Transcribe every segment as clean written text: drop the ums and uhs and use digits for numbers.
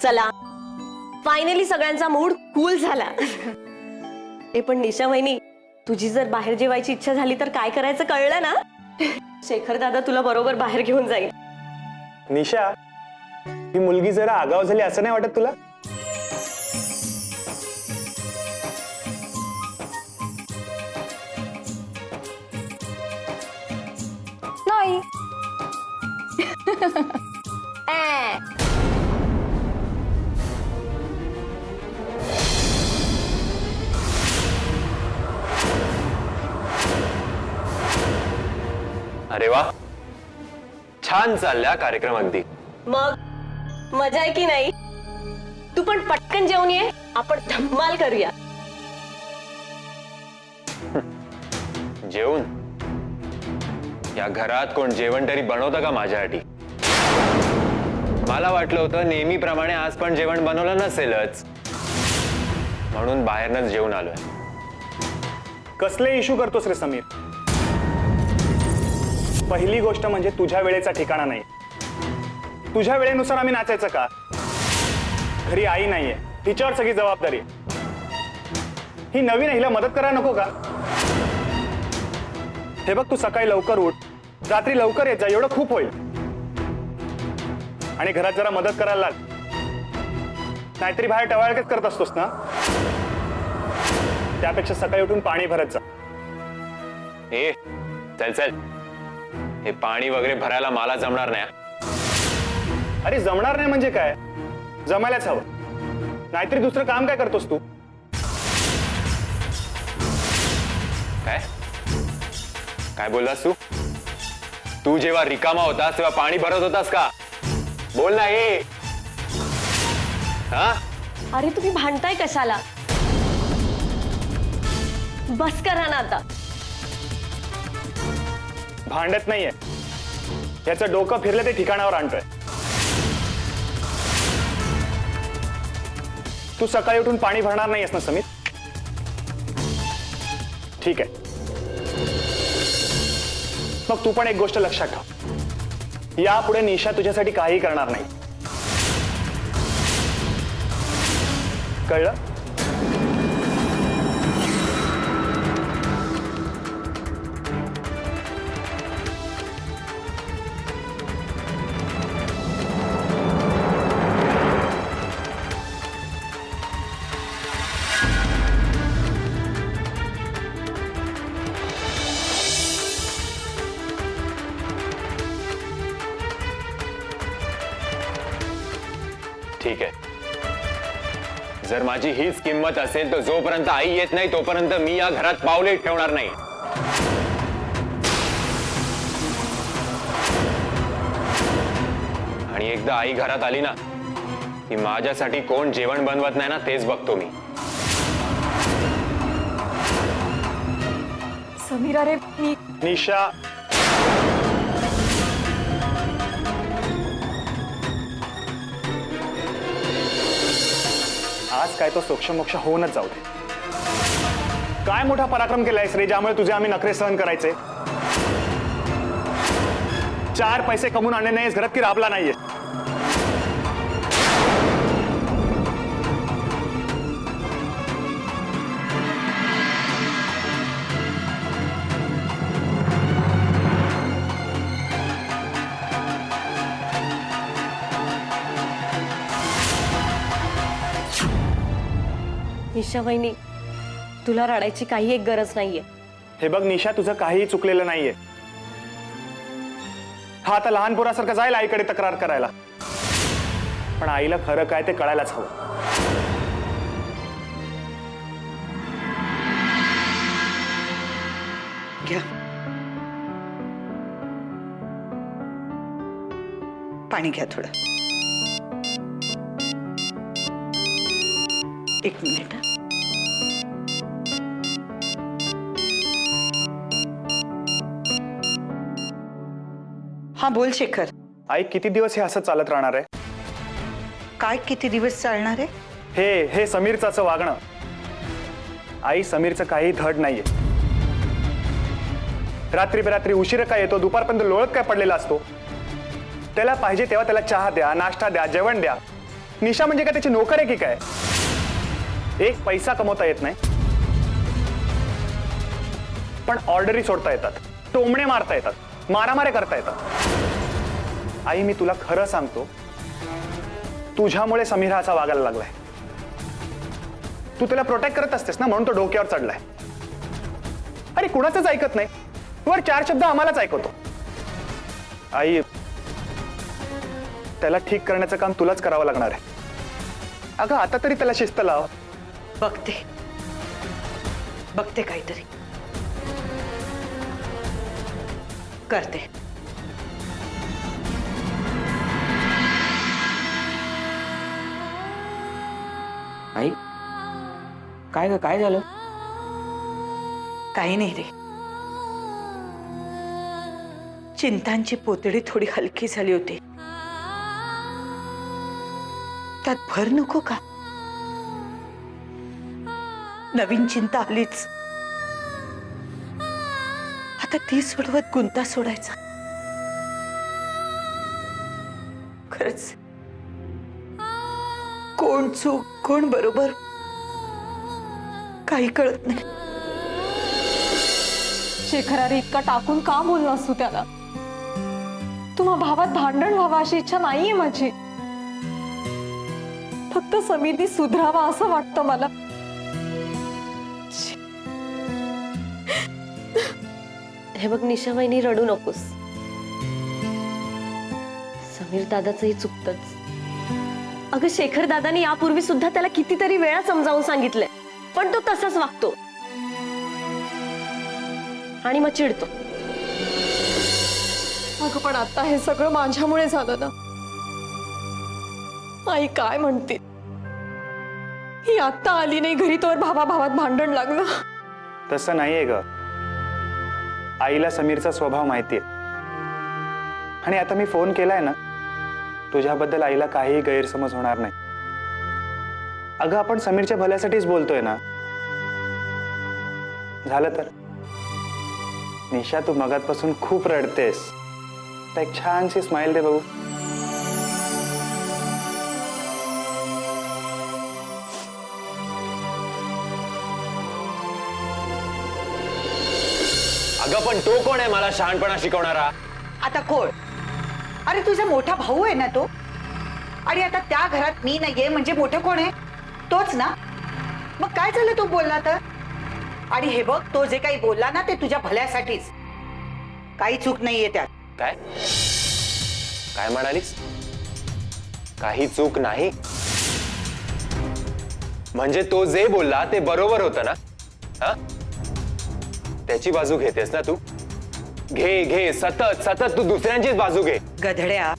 चला फायनली सगळ्यांचा mood cool झाला. ए पण निशा वहिनी, तुझी जर बाहेर जेवायची इच्छा झाली तर काय करायचं कळलं ना? शेखर दादा तुला बरोबर बाहेर घेऊन जाईल. निशा, ही मुलगी जरा आगाव झाली असं नाही वाटत तुला? नाही. अरे वा, छान चालला कार्यक्रम अगदी. मग मजा आहे की नाही? तू पण पटकन जेवून ये, आपण धम्माल करूया. जेवून? या घरात कोण जेवण तरी बनवतं का माझ्यासाठी? मला वाटलं होतं नेहमीप्रमाणे आज पण जेवण बनवलं नसेलच, म्हणून बाहेरनच जेवून आलोय. कसले इश्यू करतोस रे समीर? पहिली गोष्ट म्हणजे तुझ्या वेळेचा ठिकाणा नाही. तुझ्या वेळेनुसार आम्ही नाचायचं का? घरी आई नाहीये, तिच्यावर सगळी जबाबदारी. ही नवीन हिला मदत करायला नको का? हे बघ, तू सकाळी लवकर उठ, रात्री लवकर येत जा, एवढं खूप होईल. आणि घरात जरा मदत करायला लाग, नाहीतरी बाहेर टवाळकेच करत असतोस ना. त्यापेक्षा सकाळी उठून पाणी भरत जा. ए चल चल, हे पाणी वगैरे भरायला मला जमणार नाही. अरे जमणार नाही म्हणजे काय? जमायलाच हवं, नाहीतरी दुसरं काम काय करतोस तू? काय काय बोललास तू? तू जेव्हा रिकामा होतास तेव्हा पाणी भरत होतास का? बोल ना. हे हा, अरे तुम्ही भांडताय कशाला? बस करा ना आता. भांडत नाहीये, याचं डोकं फिरलं ते ठिकाणावर आणतोय. तू सकाळी उठून पाणी भरणार नाहीयेस ना समीर? ठीक आहे, मग तू पण एक गोष्ट लक्षात ठेव, यापुढे निशा तुझ्यासाठी काही करणार नाही. कळलं? ठीक आहे. जर माझी हीच किंमत असेल तर जोपर्यंत आई येत नाही तोपर्यंत मी या घरात पावले ठेवणार नाही. आणि एकदा आई घरात आली ना की माझ्यासाठी कोण जेवण बनवत नाही ना तेच बघतो मी. समीर, अरे मी निशा, आज काय तो सोक्षमोक्ष होऊनच जाऊ दे. काय मोठा पराक्रम केलायस रे, ज्यामुळे तुझे आम्ही नखरे सहन करायचे? 4 पैसे कमवून आणले नाहीस घरात की राबला नाहीये? निशा वहिनी, तुला रडायची काही एक गरज नाहीये. हे बघ निशा, तुझं काहीही चुकलेलं नाहीये. हा आता लहान पोरासारखा जाईल आईकडे तक्रार करायला, पण आईला खरं काय ते कळायलाच हवं. घ्या पाणी, घ्या थोडं. एक मिनिट. हा बोल शेखर. आई, किती दिवस हे असं चालत राहणार आहे? काय किती दिवस चालणार आहे? हे समीरचं असं वागणं. आई, समीरचं काही धड नाहीये. रात्री बेरात्री उशीर काय येतो, दुपारपर्यंत लोळत काय पडलेला असतो. त्याला पाहिजे तेव्हा त्याला चहा द्या, नाश्ता द्या, जेवण द्या. निशा म्हणजे काय त्याची नोकर आहे की काय? एक पैसा कमवता येत नाही, पण ऑर्डरी सोडता येतात, टोमणे मारता येतात, मारामारे करता येतात. आई, मी तुला खरं सांगतो, तुझ्यामुळे समीर असा वागायला लागलाय. तू त्याला प्रोटेक्ट करत असतेस ना, म्हणून तो डोक्यावर चढलाय. अरे कुणाचंच ऐकत नाही, वर 4 शब्द आम्हालाच ऐकवतो. आई, त्याला ठीक करण्याचं काम तुलाच करावं लागणार आहे. अगं आता तरी त्याला शिस्त लाव. बघते काहीतरी करते. आई काय ग, काय झालं? काही नाही रे, चिंतांची पोतडी थोडी हलकी झाली होती. त्यात भर नको का? नवीन चिंता आलीच, आता ती सोडवत गुंता सोडायचा. खरंच कोण चूक कोण बरोबर काही कळत नाही. शेखर अरे इतका टाकून का बोललास तू त्याला? तुम्हा भावात भांडण व्हावं अशी इच्छा नाहीये माझी. फक्त समीरनी सुधरावा असं वाटतं मला. हे बघ निशा वहिनी, रडू नकोस. समीर दादाचंही चुकतच. अगं शेखर दादानी यापूर्वी सुद्धा त्याला कितीतरी वेळा समजावून सांगितलंय, पण तो तसाच वागतो आणि मग चिडतो. अगं पण आता हे सगळं माझ्यामुळे झालं ना. आई काय म्हणते, ही आत्ता आली नाही घरी तोवर भावाभावात भांडण लागलं. तसं नाहीये ग. आईला समीरचा स्वभाव माहितीये, आणि आता मी फोन केलाय ना, तुझ्याबद्दल आईला काहीही गैरसमज होणार नाही. अगं आपण समीरच्या भल्यासाठीच बोलतोय ना. झालं तर निशा, तू मगातपासून खूप रडतेस. एक छानशी स्माइल दे बघू. अगं पण तो कोण आहे मला शहाणपणा शिकवणारा? आता कोण? अरे तुझा मोठा भाऊ आहे ना तो. आणि आता त्या घरात मी नाहीये म्हणजे मोठं कोण आहे? तोच ना. मग काय झालं तो बोलला तर? आणि हे बघ, तो जे काही बोलला ना ते तुझ्या भल्यासाठीच. काही चूक नाहीये त्यात. काय काय म्हणालीस? काही चूक नाही म्हणजे तो जे बोलला ते बरोबर होतं ना? हा, त्याची बाजू घेतेस ना तू? घे घे, सतत सतत तू दुसऱ्यांचीच बाजू घे. गधड्या,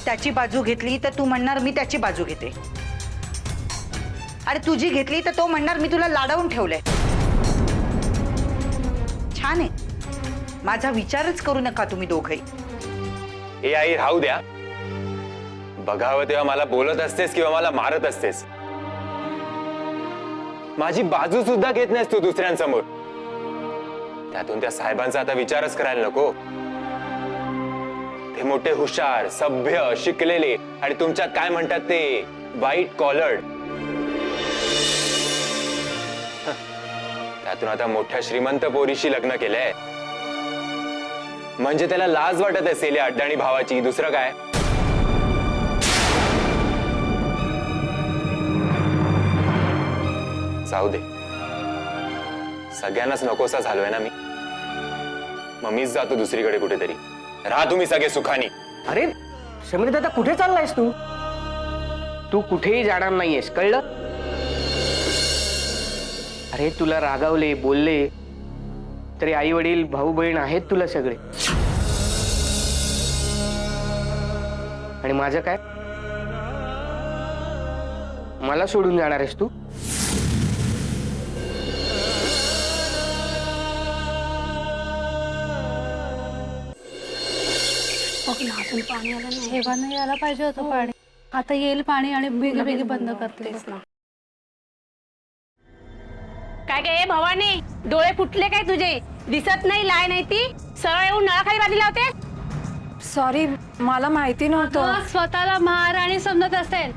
त्याची बाजू घेतली तर तू म्हणणार मी त्याची बाजू घेते, आणि तुझी घेतली तर तो म्हणणार मी तुला लाडावून ठेवलंय. छान आहे. माझा विचारच करू नका तुम्ही दोघही. ए आई, राहू द्या. बघावं तेव्हा मला बोलत असतेस किंवा मला मारत असतेस. माझी बाजू सुद्धा घेत नाहीस तू दुसऱ्यांसमोर. त्यातून त्या साहेबांचा आता विचारच करायला नको. ते मोठे हुशार, सभ्य, शिकलेले, आणि तुमच्यात काय म्हणतात ते व्हाईट कॉलर्ड. त्यातून आता मोठ्या श्रीमंत पोरीशी लग्न केलंय म्हणजे त्याला लाज वाटत असेल या अड्डाणी भावाची. दुसरं काय? जाऊ दे, सगळ्यांनाच नकोसा झालोय ना मी. मग मीच जातो दुसरीकडे कुठेतरी. राहा तुम्ही सगळे सुखानी. अरे समीर दादा, कुठे चाललायस तू? तू कुठेही जाणार नाहीयेस, कळलं? अरे तुला रागावले, बोलले तरी आई वडील, भाऊ बहीण आहेत तुला सगळे. आणि माझं काय? मला सोडून जाणार आहेस तू? अजून पाणी आलं नाही. तेव्हा नाही यायला पाहिजे होतं पाणी. आता येईल पाणी आणि बेगी बेगी बंद करतेस ना. काय काय भवानी, डोळे फुटले काय तुझे? दिसत नाही लाय नाही ती? सरळ येऊन नळाखाली बांधी लावते. सॉरी, मला माहिती नव्हतं. तो स्वतःला महाराणी समजत असेल.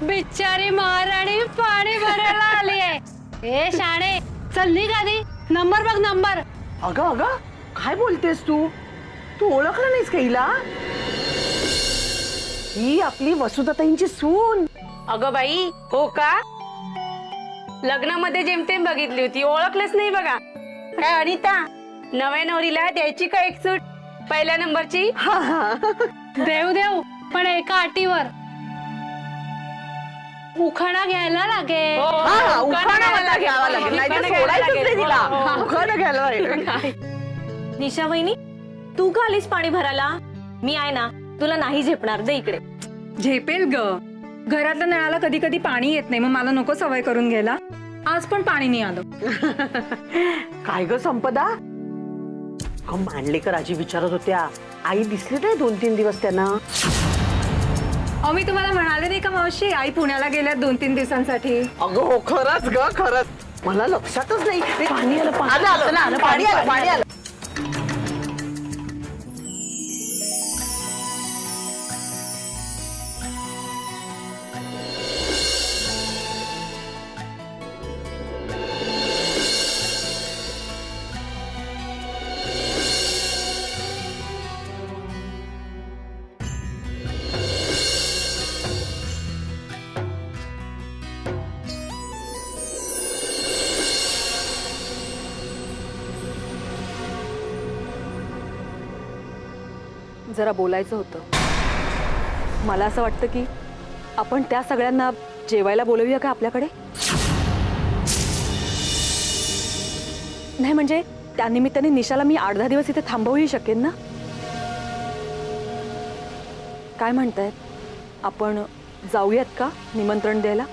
बिचारी महाराणी पाणी भरायला आली आहे. ए शाणे, चल निघ आधी. नंबर बघ, नंबर. अगं अगं काय बोलतेस तू? तू ओळखलं नाहीस का हिला? ही आपली वसुधाताईंची सून. अगं बाई, हो का? लग्नामध्ये जेमतेम बघितली होती, ओळखलंच नाही बघा. काय अनिता, नव्या नवरीला द्यायची का एक सूट पहिल्या नंबरची? देव देव, पण एका अटीवर. उखाणा घ्यायला लागेल. उखाणा घ्यावा लागेल, नाही तर सोडायचंच नाही तिला. उखाणा घ्यायला लागेल. निशा वहिनी, तू का आलीस पाणी भरायला? मी आहे ना, तुला नाही झेपणार. दे इकडे. झेपेल ग. घरातल्या नळाला कधी कधी पाणी येत नाही, मग मला नको सवय करून घ्यायला. आज पण पाणी नाही आलं. काय ग संपदा? मांडलेकर आजी विचारत होत्या, आई दिसली नाही 2-3 दिवस त्यांना. अहो, मी तुम्हाला म्हणाले नाही का मावशी, आई पुण्याला गेल्या 2-3 दिवसांसाठी. अगं हो, खरंच ग, खरंच मला लक्षातच नाही. पाणी आलं, पाणी आलं. जरा बोलायचं होतं. मला असं वाटतं की आपण त्या सगळ्यांना जेवायला बोलवूया का आपल्याकडे? नाही म्हणजे त्यानिमित्ताने निशाला मी 8-10 दिवस इथे थांबवूही शकेन ना. काय म्हणतायत, आपण जाऊयात का निमंत्रण द्यायला?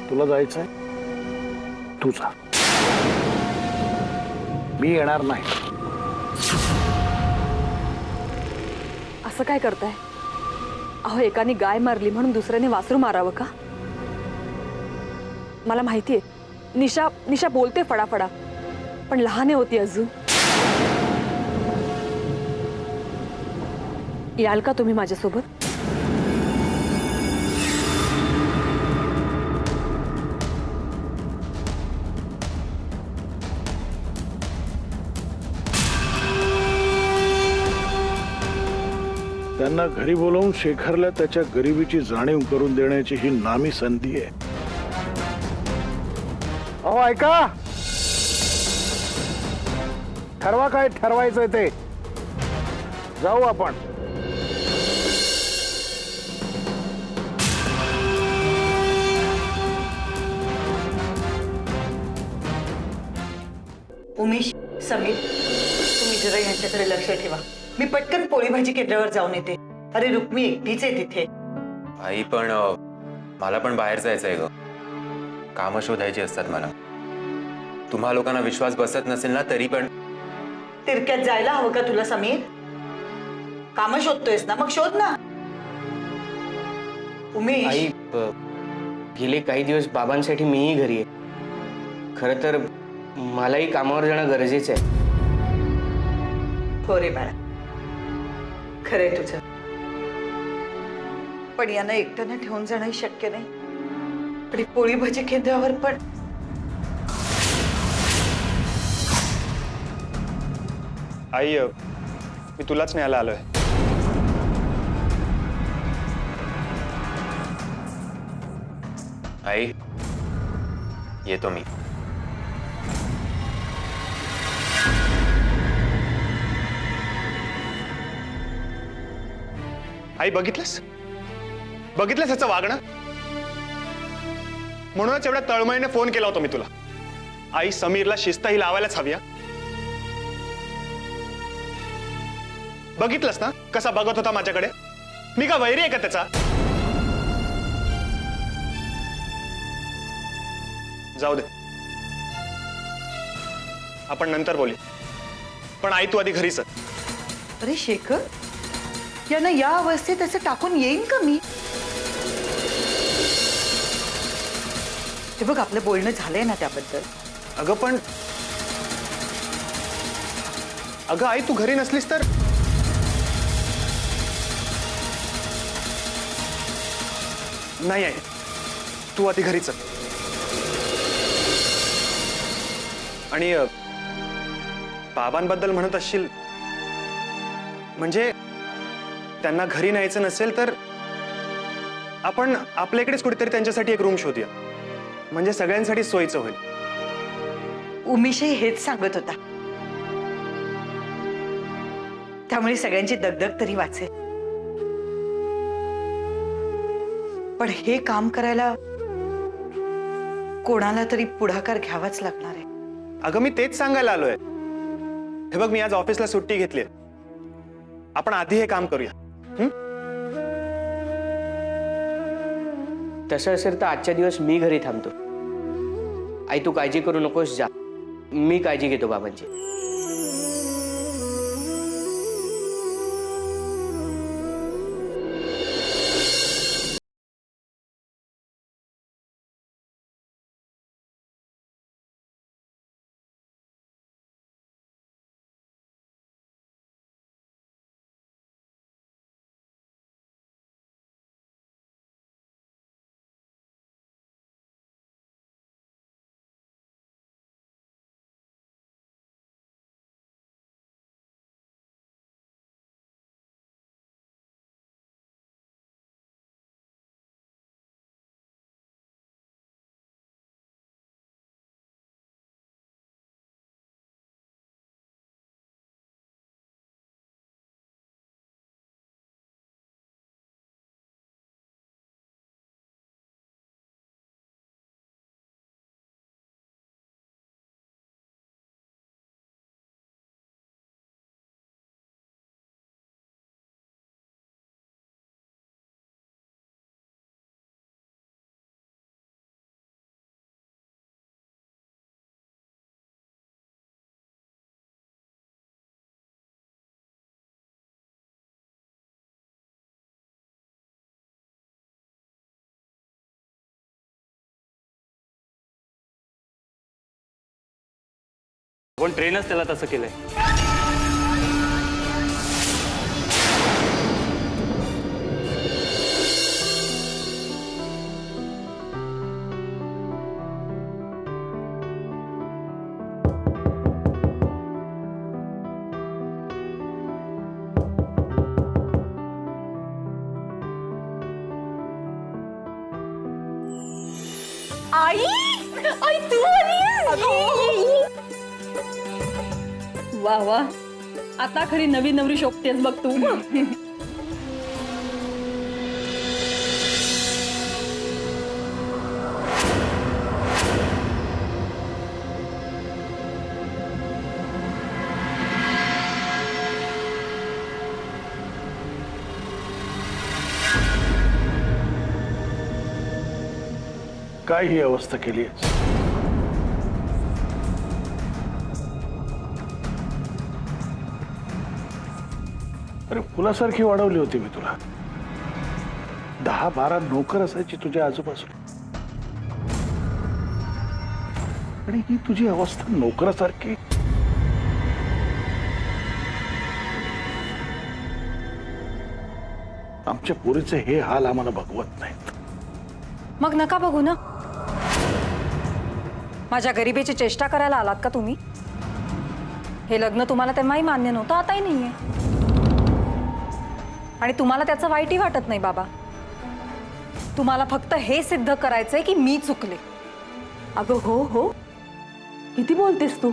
तुला जायचंय? तू जा, मी येणार नाही. असं काय करताय? अहो, एकाने गाय मारली म्हणून दुसऱ्याने वासरू मारावं का? मला माहितीये निशा बोलते फडाफडा, पण लहान होती अजून. याल का तुम्ही माझ्यासोबत? त्यांना घरी बोलावून शेखरला त्याच्या गरिबीची जाणीव करून देण्याची ही नामी संधी आहे. अहो ऐका, ठरवा काय ठरवायचंय ते. जाऊ आपण. उमेश, समीर, तुम्ही जरा यांच्याकडे लक्ष ठेवा. मी पटकन पोळी भाजी केंद्रावर जाऊन येते. अरे रुक्मी एकटीच आहे तिथे. आई पण मला पण बाहेर जायचंय ग. कामं शोधायची असतात मला. तुम्हा लोकांना विश्वास बसत नसेल ना तरी पण. तिरक्यात जायला हवं का तुला समीर? कामं शोधतोयस ना, मग शोध ना. उमेश, आई, गेले काही दिवस बाबांसाठी मीही घरी आहे. खरं तर मलाही कामावर जाणं गरजेचं आहे. हो रे बाळा, खरंय तुझं. पण यांना एकट्यानं ठेवून जाणं शक्य नाही. आणि पोळी भाजी केंद्रावर पण. आई, मी तुलाच न्यायला आलोय. आई, येतो मी. आई, बघितलंस ह्याचं वागणं? म्हणूनच एवढ्या तळमळीने फोन केला होता मी तुला. आई, समीरला शिस्त ही लावायलाच हवी. बघितलंस ना कसा बघत होता माझ्याकडे? मी का वैरी आहे का त्याचा? जाऊ दे, आपण नंतर बोलू. पण आई, तू आधी घरी चल. अरे शेखर, यांना या अवस्थेत असं टाकून येईन का मी? हे बघ, आपलं बोलणं झालंय ना त्याबद्दल. अगं पण अगं आई तू घरी नसलीस तर नाही आहे, तू आधी घरी चल. आणि बाबांबद्दल म्हणत असशील म्हणजे त्यांना घरी न्यायचं नसेल तर आपण आपल्या इकडेच कुठेतरी त्यांच्यासाठी एक रूम शोधूया, म्हणजे सगळ्यांसाठी सोयीचं होईल. उमेशही हेच सांगत होता, त्यामुळे सगळ्यांची दगदग तरी वाचेल. पण हे काम करायला कोणाला तरी पुढाकार घ्यावाच लागणार आहे. अगं मी तेच सांगायला आलोय. हे बघ, मी आज ऑफिसला सुट्टी घेतली, आपण आधी हे काम करूया. तसं असेल तर आजच्या दिवस मी घरी थांबतो. आई तू काळजी करू नकोस, जा, मी काळजी घेतो बाबांची. कोण ट्रेनच त्याला तसं केलंय. आई आई तू आलीस? वा वा, आता खरी नवी नवरी शोभतेस बघ तू. काय ही अवस्था केली आहेस? अरे फुलासारखी वाढवली होती मी तुला. 10-12 नोकर असायची तुझ्या आजूबाजूला, आणि ही तुझी अवस्था नोकरासारखी. आमच्या पोरीचे हे हाल आम्हाला बघवत नाहीत. मग नका बघू ना. माझ्या गरिबीची चेष्टा करायला आलात का तुम्ही? हे लग्न तुम्हाला तेव्हाही मान्य नव्हतं, आताही नाहीये. आणि तुम्हाला त्याचं वाईटही वाटत नाही बाबा. तुम्हाला फक्त हे सिद्ध करायचंय की मी चुकले. अगं हो हो, किती बोलतेस तू?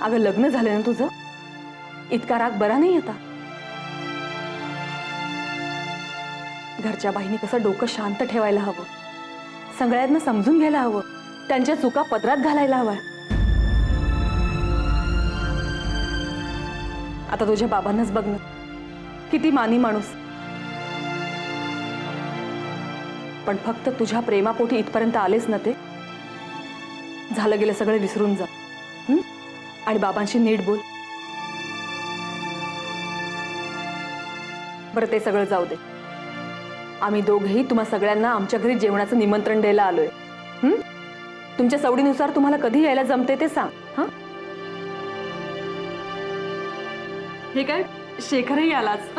अगं लग्न झालं ना तुझं, इतका राग बरा नाही आता. घरच्या बाईंनी कसं डोकं शांत ठेवायला हवं, सगळ्यांना समजून घ्यायला हवं, त्यांच्या चुका पदरात घालायला हवा. आता तुझ्या बाबांनाच बघ ना, किती मानी माणूस. पण फक्त तुझ्या प्रेमापोटी इथपर्यंत आलेच ना ते. झालं गेलं सगळं विसरून जा, आणि बाबांशी नीट बोल. बरं ते सगळं जाऊ दे. आम्ही दोघेही तुम्हा सगळ्यांना आमच्या घरी जेवणाचं निमंत्रण द्यायला आलोय. तुमच्या सवडीनुसार तुम्हाला कधी यायला जमते ते सांग. हे काय शेखरही आलाच